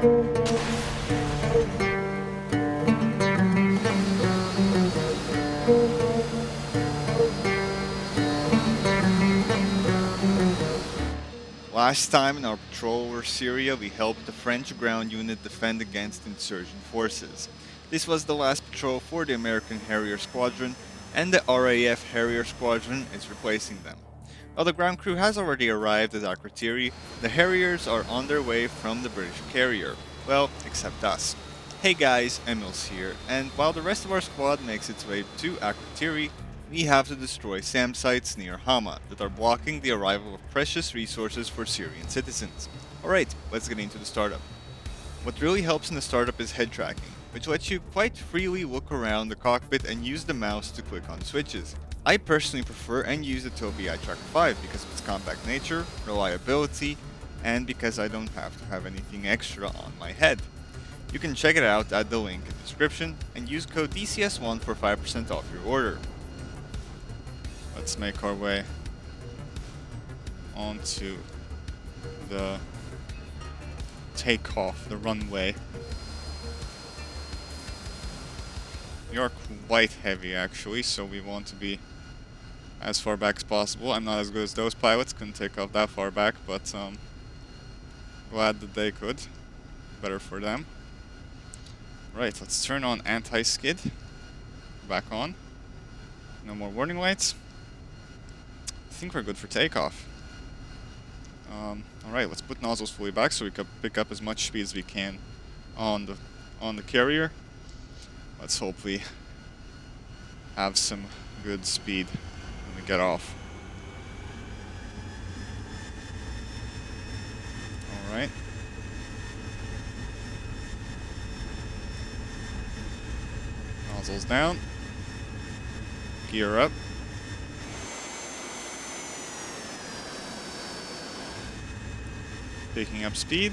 Last time in our patrol over Syria, we helped the French ground unit defend against insurgent forces. This was the last patrol for the American Harrier Squadron, and the RAF Harrier Squadron is replacing them. While the ground crew has already arrived at Akrotiri, the Harriers are on their way from the British carrier. Well, except us. Hey guys, Emil's here, and while the rest of our squad makes its way to Akrotiri, we have to destroy SAM sites near Hama that are blocking the arrival of precious resources for Syrian citizens. Alright, let's get into the startup. What really helps in the startup is head tracking, which lets you quite freely look around the cockpit and use the mouse to click on switches. I personally prefer and use the Tobii iTracker 5 because of its compact nature, reliability, and because I don't have to have anything extra on my head. You can check it out at the link in the description and use code DCS1 for 5% off your order. Let's make our way onto the takeoff, the runway. We are quite heavy actually, so we want to be as far back as possible. I'm not as good as those pilots, couldn't take off that far back, but glad that they could. Better for them. Right, let's turn on anti-skid. Back on. No more warning lights. I think we're good for takeoff. Alright, let's put nozzles fully back so we can pick up as much speed as we can on the carrier. Let's hopefully have some good speed when we get off. Alright. Nozzles down. Gear up. Picking up speed.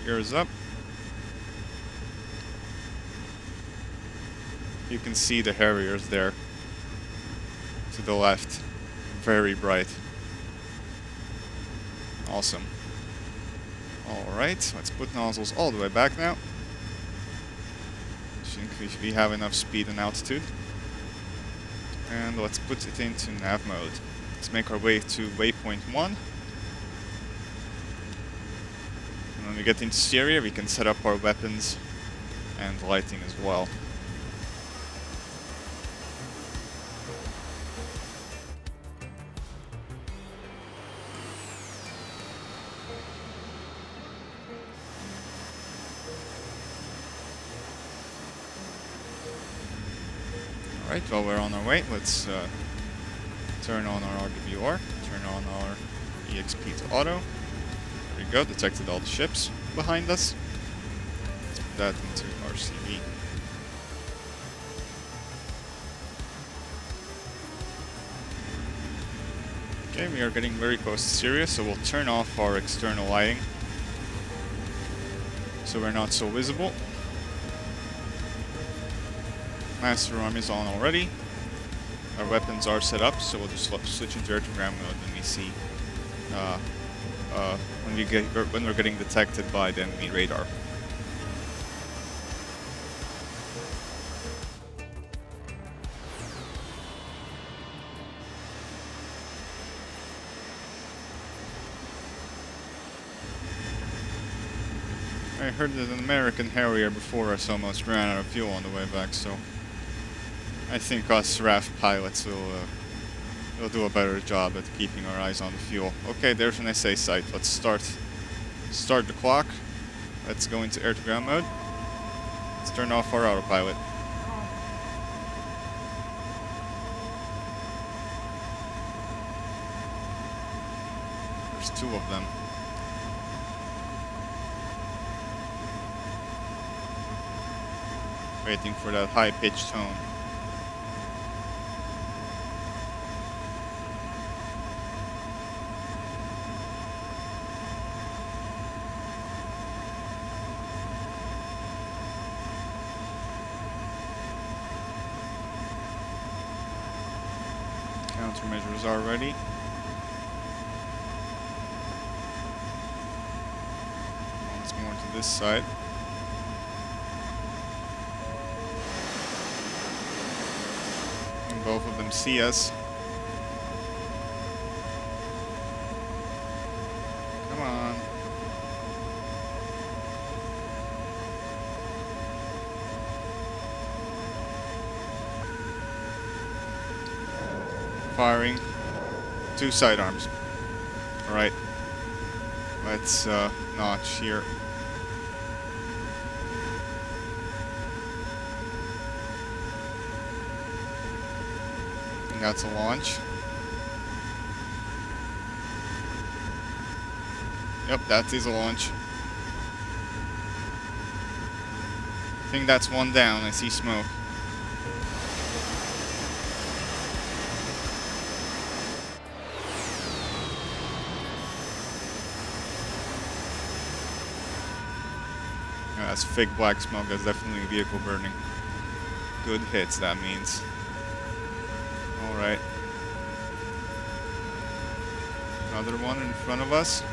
Gears up. You can see the Harriers there to the left. Very bright. Awesome. Alright, let's put nozzles all the way back now. We have enough speed and altitude. And let's put it into nav mode. Let's make our way to waypoint 1. And when we get into Syria, we can set up our weapons and lighting as well. Alright, while we're on our way, let's turn on our RWR, turn on our EXP to auto. There we go, detected all the ships behind us. Let's put that into RCV. Okay, we are getting very close to Syria, so we'll turn off our external lighting so we're not so visible. Master arm is on already. Our weapons are set up, so we'll just switch into air-to-ground mode when we see when we're getting detected by the enemy radar. I heard that an American Harrier before us almost ran out of fuel on the way back, so I think us RAF pilots will do a better job at keeping our eyes on the fuel. Okay, there's an SA site. Let's start the clock. Let's go into air-to-ground mode. Let's turn off our autopilot. There's 2 of them. Waiting for that high-pitched tone. Countermeasures are ready. more to this side. And both of them see us. Come on. Firing. 2 sidearms. Alright. Let's notch here. And that's a launch. Yep, that is a launch. I think that's one down. I see smoke. That's fake black smoke. That's definitely a vehicle burning. Good hits, that means. Alright. Another one in front of us.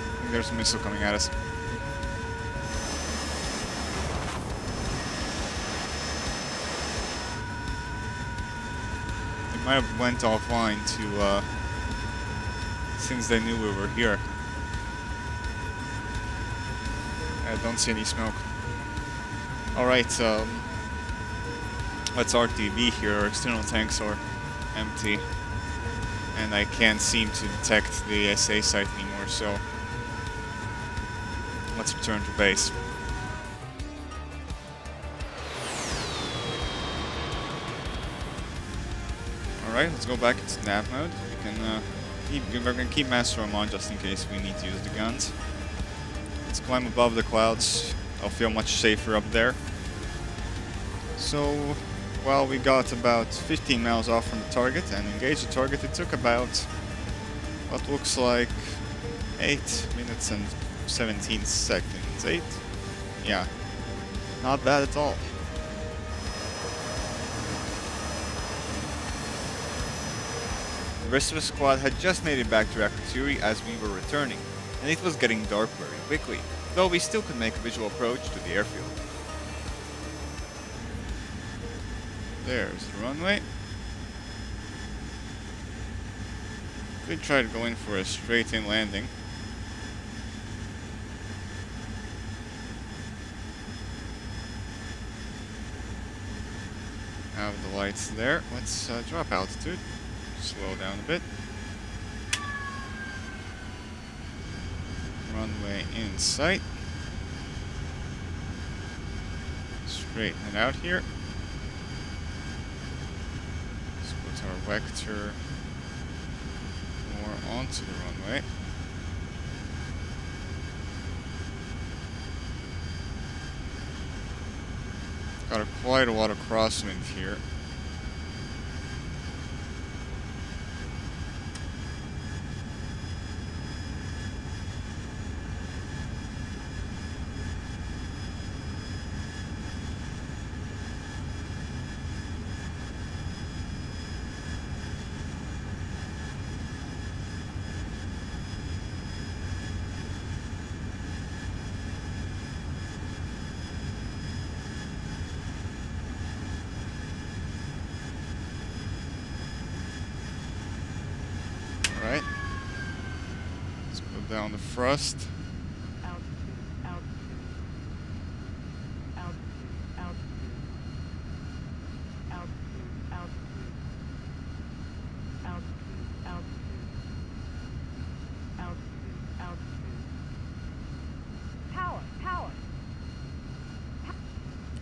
I think there's a missile coming at us. Might have went offline to since they knew we were here. I don't see any smoke. Alright, let's RTV here. Our external tanks are empty. And I can't seem to detect the SA site anymore, so let's return to base. Alright, let's go back into nav mode. We're gonna keep Master Arm on just in case we need to use the guns. Let's climb above the clouds. I'll feel much safer up there. So, well, we got about 15 miles off from the target and engaged the target. It took about what looks like 8 minutes and 17 seconds. 8? Yeah, not bad at all. The rest of the squad had just made it back to Akrotiri as we were returning, and it was getting dark very quickly, though we still could make a visual approach to the airfield. There's the runway. Could try to go in for a straight-in landing. Have the lights there. Let's drop altitude. Slow down a bit. Runway in sight. Straighten it out here. Let's put our vector more onto the runway. Got quite a lot of crosswind here. Right. Let's put down the thrust.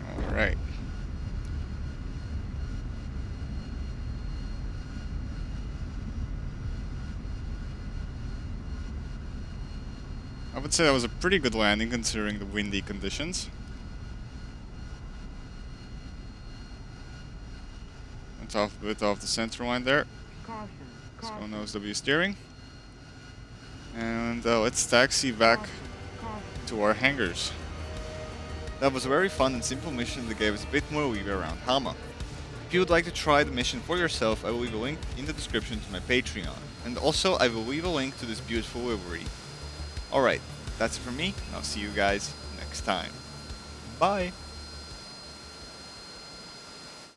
All right. I would say that was a pretty good landing considering the windy conditions. Went off a bit off the center line there. Let's go nose W steering. And let's taxi back to our hangars. That was a very fun and simple mission that gave us a bit more weave around Hama. If you would like to try the mission for yourself, I will leave a link in the description to my Patreon. And also, I will leave a link to this beautiful livery. Alright, that's it from me, and I'll see you guys next time. Bye!